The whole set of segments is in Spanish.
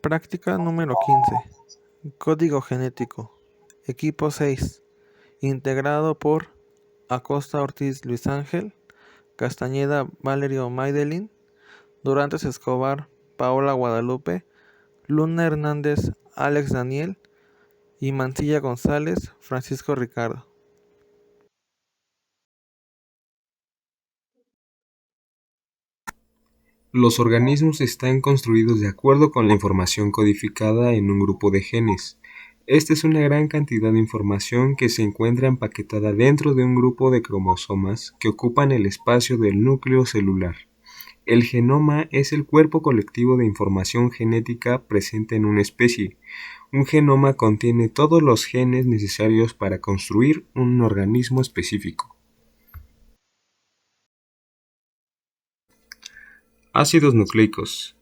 Práctica número 15. Código genético. Equipo 6. Integrado por Acosta Ortiz Luis Ángel, Castañeda Valerio Maidelin, Durantes Escobar Paola Guadalupe, Luna Hernández Alex Daniel y Mancilla González Francisco Ricardo. Los organismos están construidos de acuerdo con la información codificada en un grupo de genes. Esta es una gran cantidad de información que se encuentra empaquetada dentro de un grupo de cromosomas que ocupan el espacio del núcleo celular. El genoma es el cuerpo colectivo de información genética presente en una especie. Un genoma contiene todos los genes necesarios para construir un organismo específico. Ácidos nucleicos.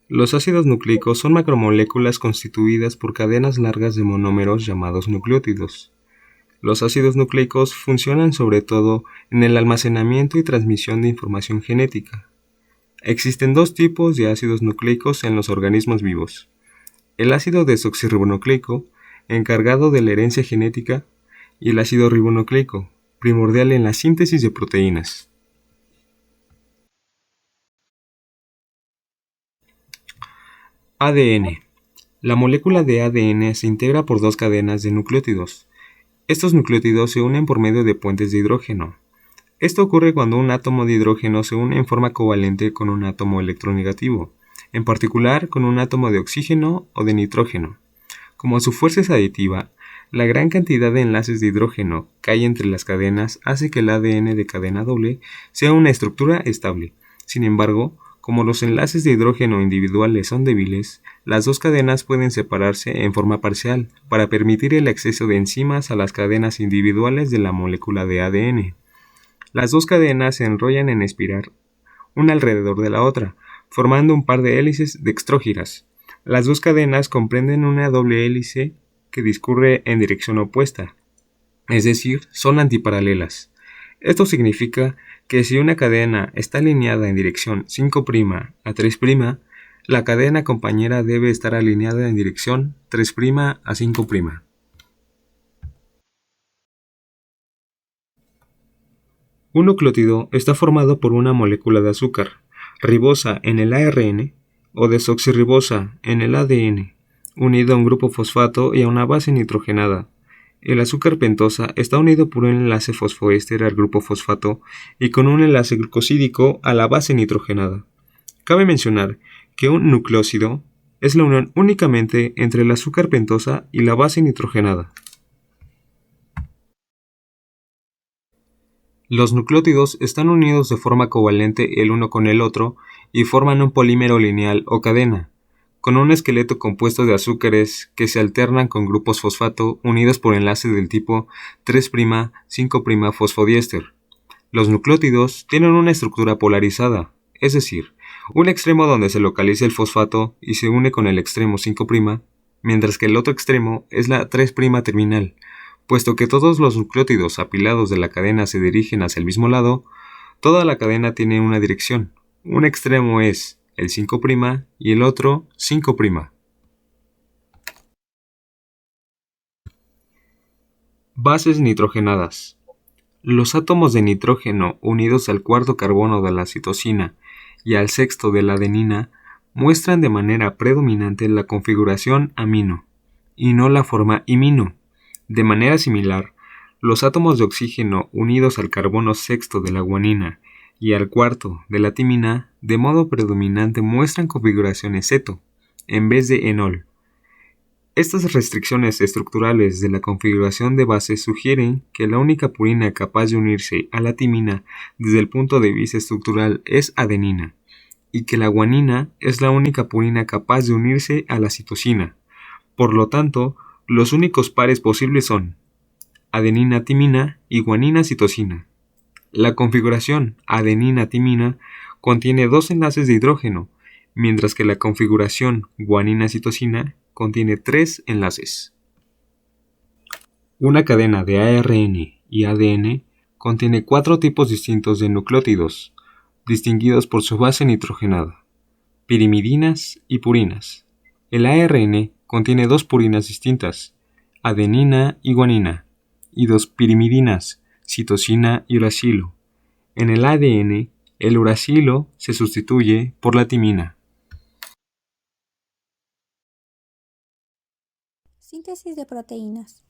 Los ácidos nucleicos son macromoléculas constituidas por cadenas largas de monómeros llamados nucleótidos. Los ácidos nucleicos funcionan sobre todo en el almacenamiento y transmisión de información genética. Existen dos tipos de ácidos nucleicos en los organismos vivos. El ácido desoxirribonucleico, encargado de la herencia genética, y el ácido ribonucleico, primordial en la síntesis de proteínas. ADN. La molécula de ADN se integra por dos cadenas de nucleótidos. Estos nucleótidos se unen por medio de puentes de hidrógeno. Esto ocurre cuando un átomo de hidrógeno se une en forma covalente con un átomo electronegativo, en particular con un átomo de oxígeno o de nitrógeno. Como su fuerza es aditiva, la gran cantidad de enlaces de hidrógeno que hay entre las cadenas hace que el ADN de cadena doble sea una estructura estable. Sin embargo, como los enlaces de hidrógeno individuales son débiles, las dos cadenas pueden separarse en forma parcial para permitir el acceso de enzimas a las cadenas individuales de la molécula de ADN. Las dos cadenas se enrollan en espiral, una alrededor de la otra, formando un par de hélices dextrógiras. Las dos cadenas comprenden una doble hélice que discurre en dirección opuesta, es decir, son antiparalelas. Esto significa que si una cadena está alineada en dirección 5' a 3', la cadena compañera debe estar alineada en dirección 3' a 5'. Un nucleótido está formado por una molécula de azúcar, ribosa en el ARN o desoxirribosa en el ADN, unida a un grupo fosfato y a una base nitrogenada. El azúcar pentosa está unido por un enlace fosfoéster al grupo fosfato y con un enlace glucosídico a la base nitrogenada. Cabe mencionar que un nucleósido es la unión únicamente entre el azúcar pentosa y la base nitrogenada. Los nucleótidos están unidos de forma covalente el uno con el otro y forman un polímero lineal o cadena, con un esqueleto compuesto de azúcares que se alternan con grupos fosfato unidos por enlace del tipo 3', 5' fosfodiéster. Los nucleótidos tienen una estructura polarizada, es decir, un extremo donde se localiza el fosfato y se une con el extremo 5', mientras que el otro extremo es la 3' terminal. Puesto que todos los nucleótidos apilados de la cadena se dirigen hacia el mismo lado, toda la cadena tiene una dirección. Un extremo es el 5' y el otro 5'. Bases nitrogenadas. Los átomos de nitrógeno unidos al cuarto carbono de la citosina y al sexto de la adenina muestran de manera predominante la configuración amino, y no la forma imino. De manera similar, los átomos de oxígeno unidos al carbono sexto de la guanina y al cuarto de la timina de modo predominante muestran configuraciones ceto, en vez de enol. Estas restricciones estructurales de la configuración de bases sugieren que la única purina capaz de unirse a la timina desde el punto de vista estructural es adenina, y que la guanina es la única purina capaz de unirse a la citosina. Por lo tanto, los únicos pares posibles son adenina-timina y guanina-citosina. La configuración adenina-timina contiene dos enlaces de hidrógeno, mientras que la configuración guanina-citosina contiene 3 enlaces. Una cadena de ARN y ADN contiene 4 tipos distintos de nucleótidos, distinguidos por su base nitrogenada, pirimidinas y purinas. El ARN contiene dos purinas distintas, adenina y guanina, y dos pirimidinas, citosina y uracilo. En el ADN, el uracilo se sustituye por la timina. Síntesis de proteínas.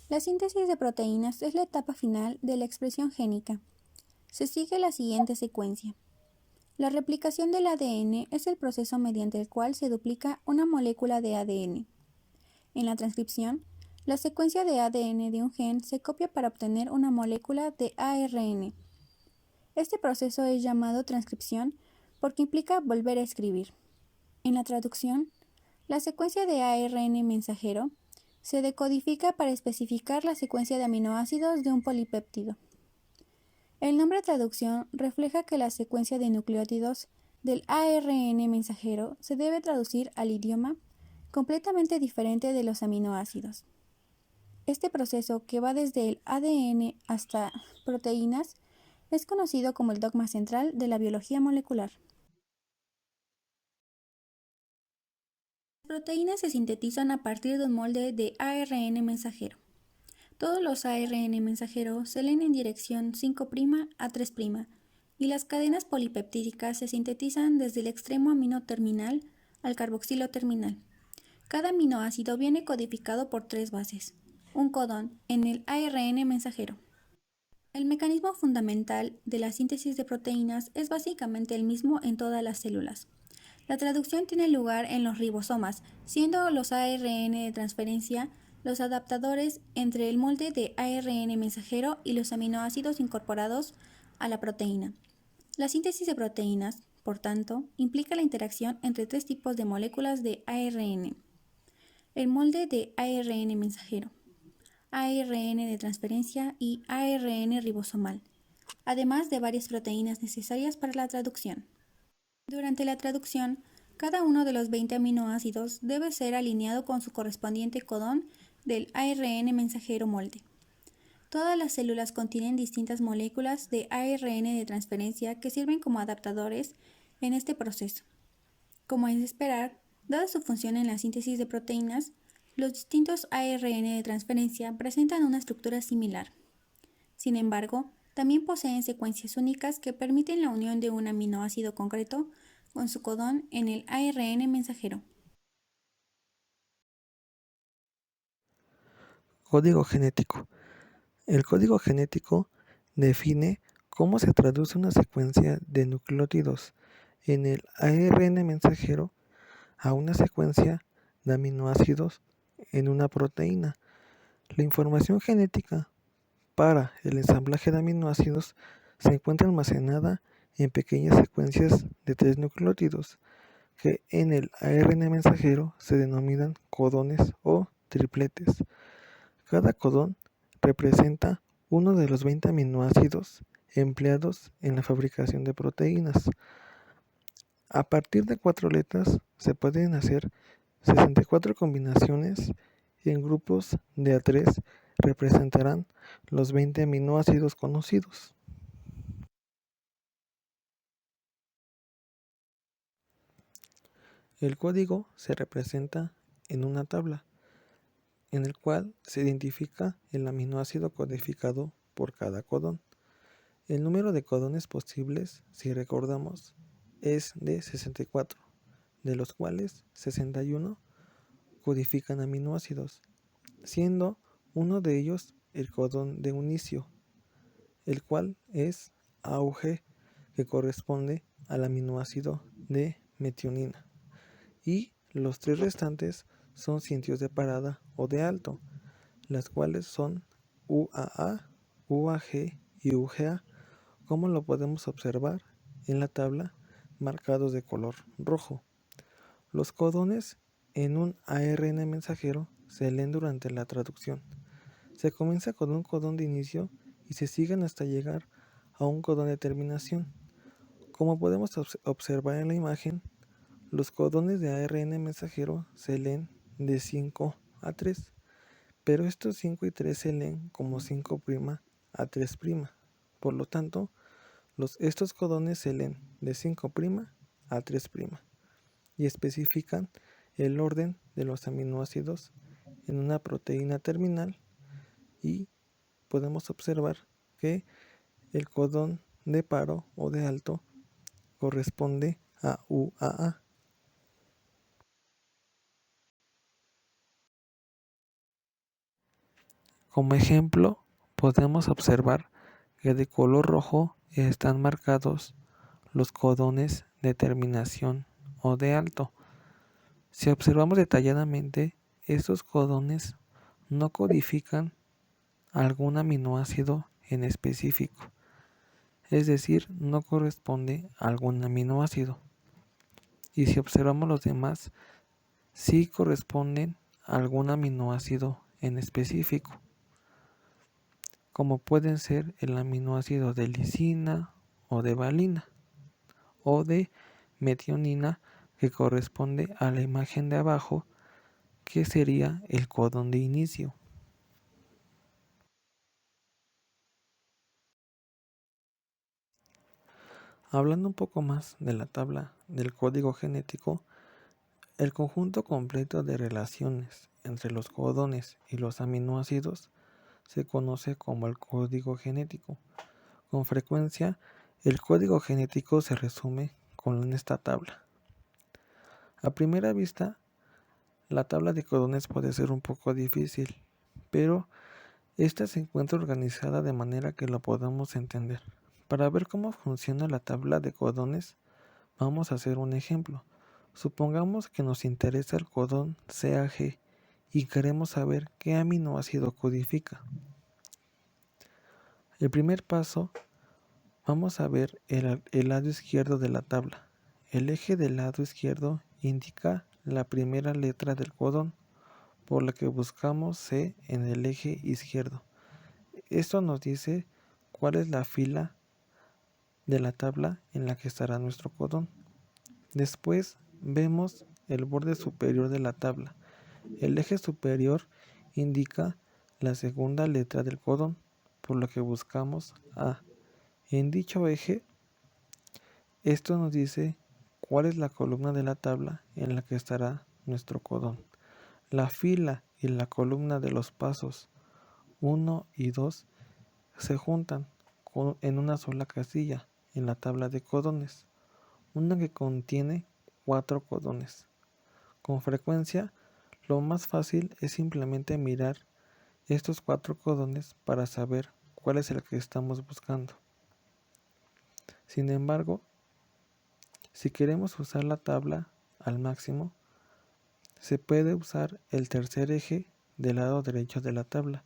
La síntesis de proteínas es la etapa final de la expresión génica. Se sigue la siguiente secuencia. La replicación del ADN es el proceso mediante el cual se duplica una molécula de ADN. En la transcripción, la secuencia de ADN de un gen se copia para obtener una molécula de ARN. Este proceso es llamado transcripción porque implica volver a escribir. En la traducción, la secuencia de ARN mensajero se decodifica para especificar la secuencia de aminoácidos de un polipéptido. El nombre traducción refleja que la secuencia de nucleótidos del ARN mensajero se debe traducir al idioma completamente diferente de los aminoácidos. Este proceso, que va desde el ADN hasta proteínas, es conocido como el dogma central de la biología molecular. Las proteínas se sintetizan a partir de un molde de ARN mensajero. Todos los ARN mensajeros se leen en dirección 5' a 3' y las cadenas polipeptídicas se sintetizan desde el extremo amino terminal al carboxilo terminal. Cada aminoácido viene codificado por 3 bases, un codón en el ARN mensajero. El mecanismo fundamental de la síntesis de proteínas es básicamente el mismo en todas las células. La traducción tiene lugar en los ribosomas, siendo los ARN de transferencia los adaptadores entre el molde de ARN mensajero y los aminoácidos incorporados a la proteína. La síntesis de proteínas, por tanto, implica la interacción entre 3 tipos de moléculas de ARN. El molde de ARN mensajero, ARN de transferencia y ARN ribosomal, además de varias proteínas necesarias para la traducción. Durante la traducción, cada uno de los 20 aminoácidos debe ser alineado con su correspondiente codón del ARN mensajero molde. Todas las células contienen distintas moléculas de ARN de transferencia que sirven como adaptadores en este proceso. Como es de esperar, dada su función en la síntesis de proteínas, los distintos ARN de transferencia presentan una estructura similar. Sin embargo, también poseen secuencias únicas que permiten la unión de un aminoácido concreto con su codón en el ARN mensajero. Código genético. El código genético define cómo se traduce una secuencia de nucleótidos en el ARN mensajero a una secuencia de aminoácidos en una proteína. La información genética para el ensamblaje de aminoácidos se encuentra almacenada en pequeñas secuencias de 3 nucleótidos que en el ARN mensajero se denominan codones o tripletes. Cada codón representa uno de los 20 aminoácidos empleados en la fabricación de proteínas. A partir de 4 letras se pueden hacer 64 combinaciones y en grupos de A3 representarán los 20 aminoácidos conocidos. El código se representa en una tabla, en el cual se identifica el aminoácido codificado por cada codón. El número de codones posibles, si recordamos, es de 64, de los cuales 61 codifican aminoácidos, siendo uno de ellos el codón de inicio, el cual es AUG, que corresponde al aminoácido de metionina, y los 3 restantes son sitios de parada o de alto, las cuales son UAA, UAG y UGA, como lo podemos observar en la tabla marcados de color rojo. Los codones en un ARN mensajero se leen durante la traducción. Se comienza con un codón de inicio y se siguen hasta llegar a un codón de terminación. Como podemos observar en la imagen, los codones de ARN mensajero se leen de 5 a 3, pero estos 5 y 3 se leen como 5' a 3'. Por lo tanto, estos codones se leen de 5' a 3' y especifican el orden de los aminoácidos en una proteína terminal y podemos observar que el codón de paro o de alto corresponde a UAA. Como ejemplo, podemos observar que de color rojo están marcados los codones de terminación o de alto. Si observamos detalladamente, estos codones no codifican algún aminoácido en específico, es decir, no corresponde a algún aminoácido. Y si observamos los demás, sí corresponden a algún aminoácido en específico, como pueden ser el aminoácido de lisina o de valina, o de metionina, que corresponde a la imagen de abajo, que sería el codón de inicio. Hablando un poco más de la tabla del código genético, el conjunto completo de relaciones entre los codones y los aminoácidos se conoce como el código genético. Con frecuencia, el código genético se resume con esta tabla. A primera vista, la tabla de codones puede ser un poco difícil, pero esta se encuentra organizada de manera que lo podamos entender. Para ver cómo funciona la tabla de codones, vamos a hacer un ejemplo. Supongamos que nos interesa el codón CAG y queremos saber qué aminoácido codifica. El primer paso, vamos a ver el lado izquierdo de la tabla. El eje del lado izquierdo indica la primera letra del codón, por lo que buscamos C en el eje izquierdo. Esto nos dice cuál es la fila de la tabla en la que estará nuestro codón. Después vemos el borde superior de la tabla. El eje superior indica la segunda letra del codón, por lo que buscamos A. En dicho eje, esto nos dice cuál es la columna de la tabla en la que estará nuestro codón. La fila y la columna de los pasos 1 y 2 se juntan en una sola casilla en la tabla de codones, una que contiene 4 codones. Con frecuencia, lo más fácil es simplemente mirar estos 4 codones para saber cuál es el que estamos buscando. Sin embargo, si queremos usar la tabla al máximo, se puede usar el tercer eje del lado derecho de la tabla,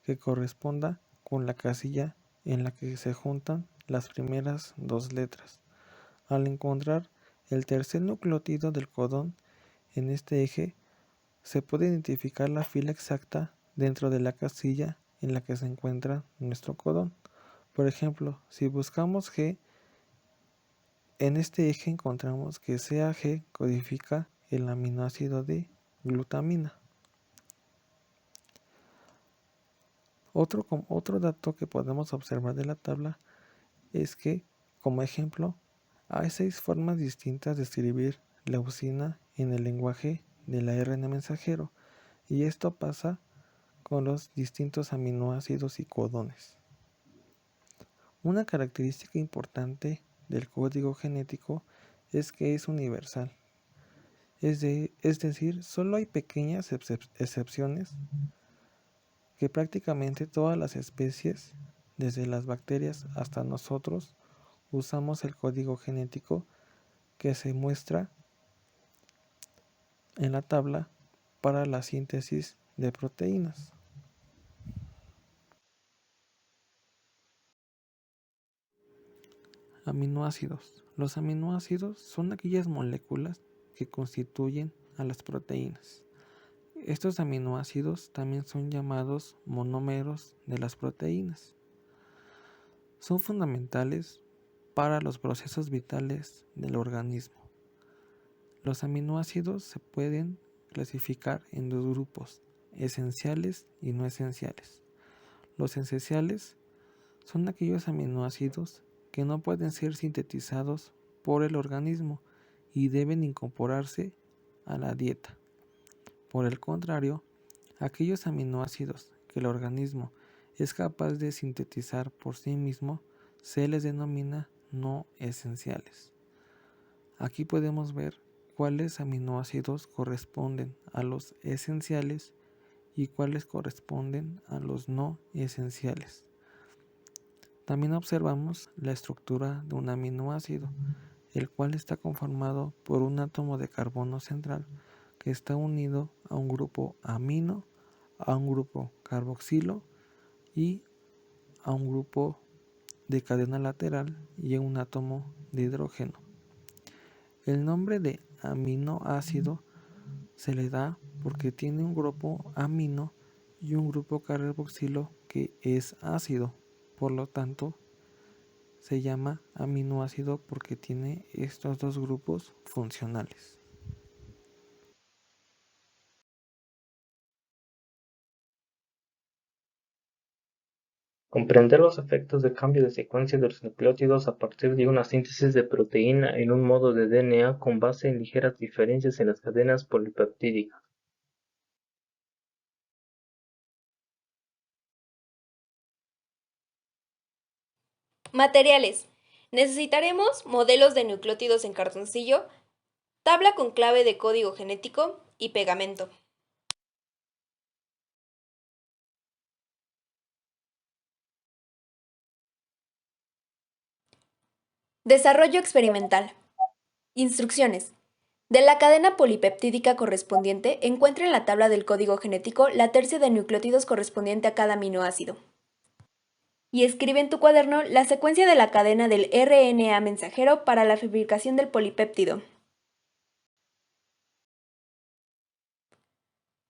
que corresponda con la casilla en la que se juntan las primeras 2 letras. Al encontrar el tercer nucleótido del codón en este eje, se puede identificar la fila exacta dentro de la casilla en la que se encuentra nuestro codón. Por ejemplo, si buscamos G, en este eje encontramos que CAG codifica el aminoácido de glutamina. Otro dato que podemos observar de la tabla es que, como ejemplo, hay 6 formas distintas de escribir leucina en el lenguaje del ARN mensajero, y esto pasa con los distintos aminoácidos y codones. Una característica importante del código genético es que es universal, es decir, solo hay pequeñas excepciones que prácticamente todas las especies, desde las bacterias hasta nosotros, usamos el código genético que se muestra en la tabla para la síntesis de proteínas. Aminoácidos. Los aminoácidos son aquellas moléculas que constituyen a las proteínas. Estos aminoácidos también son llamados monómeros de las proteínas. Son fundamentales para los procesos vitales del organismo. Los aminoácidos se pueden clasificar en 2 grupos, esenciales y no esenciales. Los esenciales son aquellos aminoácidos que no pueden ser sintetizados por el organismo y deben incorporarse a la dieta. Por el contrario, aquellos aminoácidos que el organismo es capaz de sintetizar por sí mismo se les denomina no esenciales. Aquí podemos ver cuáles aminoácidos corresponden a los esenciales y cuáles corresponden a los no esenciales. También observamos la estructura de un aminoácido, el cual está conformado por un átomo de carbono central que está unido a un grupo amino, a un grupo carboxilo y a un grupo de cadena lateral y a un átomo de hidrógeno. El nombre de aminoácido se le da porque tiene un grupo amino y un grupo carboxilo que es ácido. Por lo tanto, se llama aminoácido porque tiene estos dos grupos funcionales. Comprender los efectos de cambio de secuencia de los nucleótidos a partir de una síntesis de proteína en un modo de DNA con base en ligeras diferencias en las cadenas polipeptídicas. Materiales. Necesitaremos modelos de nucleótidos en cartoncillo, tabla con clave de código genético y pegamento. Desarrollo experimental. Instrucciones. De la cadena polipeptídica correspondiente, encuentra en la tabla del código genético la tercia de nucleótidos correspondiente a cada aminoácido. Y escribe en tu cuaderno la secuencia de la cadena del RNA mensajero para la fabricación del polipéptido.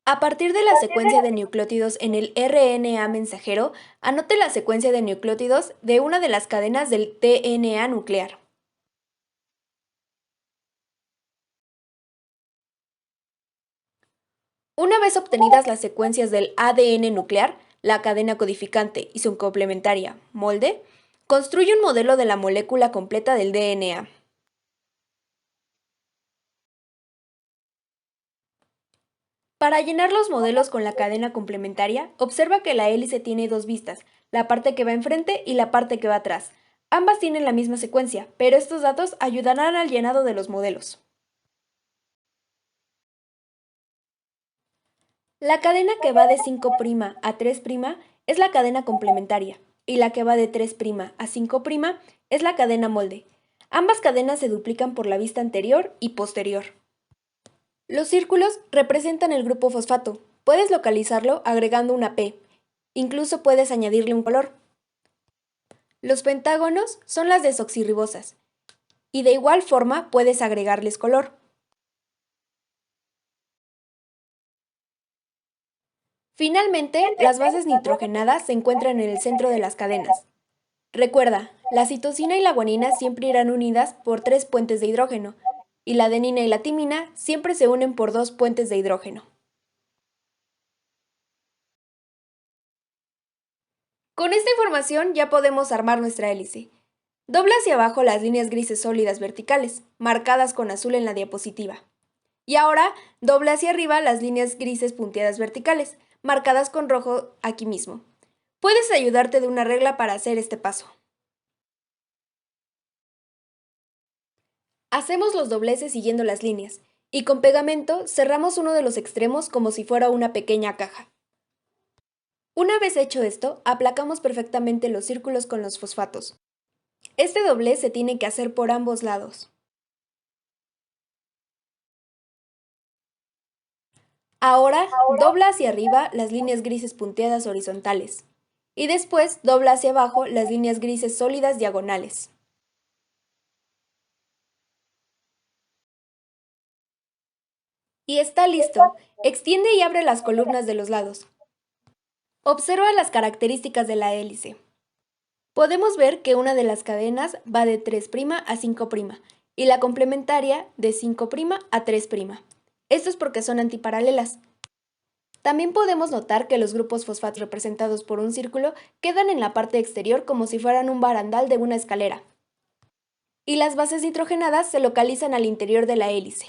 A partir de la secuencia de nucleótidos en el RNA mensajero, anote la secuencia de nucleótidos de una de las cadenas del DNA nuclear. Una vez obtenidas las secuencias del ADN nuclear, la cadena codificante y su complementaria, molde, construye un modelo de la molécula completa del DNA. Para llenar los modelos con la cadena complementaria, observa que la hélice tiene dos vistas, la parte que va enfrente y la parte que va atrás. Ambas tienen la misma secuencia, pero estos datos ayudarán al llenado de los modelos. La cadena que va de 5' a 3' es la cadena complementaria, y la que va de 3' a 5' es la cadena molde. Ambas cadenas se duplican por la vista anterior y posterior. Los círculos representan el grupo fosfato. Puedes localizarlo agregando una P. Incluso puedes añadirle un color. Los pentágonos son las desoxirribosas, y de igual forma puedes agregarles color. Finalmente, las bases nitrogenadas se encuentran en el centro de las cadenas. Recuerda, la citosina y la guanina siempre irán unidas por 3 puentes de hidrógeno, y la adenina y la timina siempre se unen por 2 puentes de hidrógeno. Con esta información ya podemos armar nuestra hélice. Dobla hacia abajo las líneas grises sólidas verticales, marcadas con azul en la diapositiva. Y ahora, dobla hacia arriba las líneas grises punteadas verticales, marcadas con rojo aquí mismo. Puedes ayudarte de una regla para hacer este paso. Hacemos los dobleces siguiendo las líneas, y con pegamento cerramos uno de los extremos como si fuera una pequeña caja. Una vez hecho esto, aplacamos perfectamente los círculos con los fosfatos. Este doblez se tiene que hacer por ambos lados. Ahora, dobla hacia arriba las líneas grises punteadas horizontales, y después dobla hacia abajo las líneas grises sólidas diagonales. Y está listo. Extiende y abre las columnas de los lados. Observa las características de la hélice. Podemos ver que una de las cadenas va de 3' a 5' y la complementaria de 5' a 3'. Esto es porque son antiparalelas. También podemos notar que los grupos fosfatos representados por un círculo quedan en la parte exterior como si fueran un barandal de una escalera. Y las bases nitrogenadas se localizan al interior de la hélice.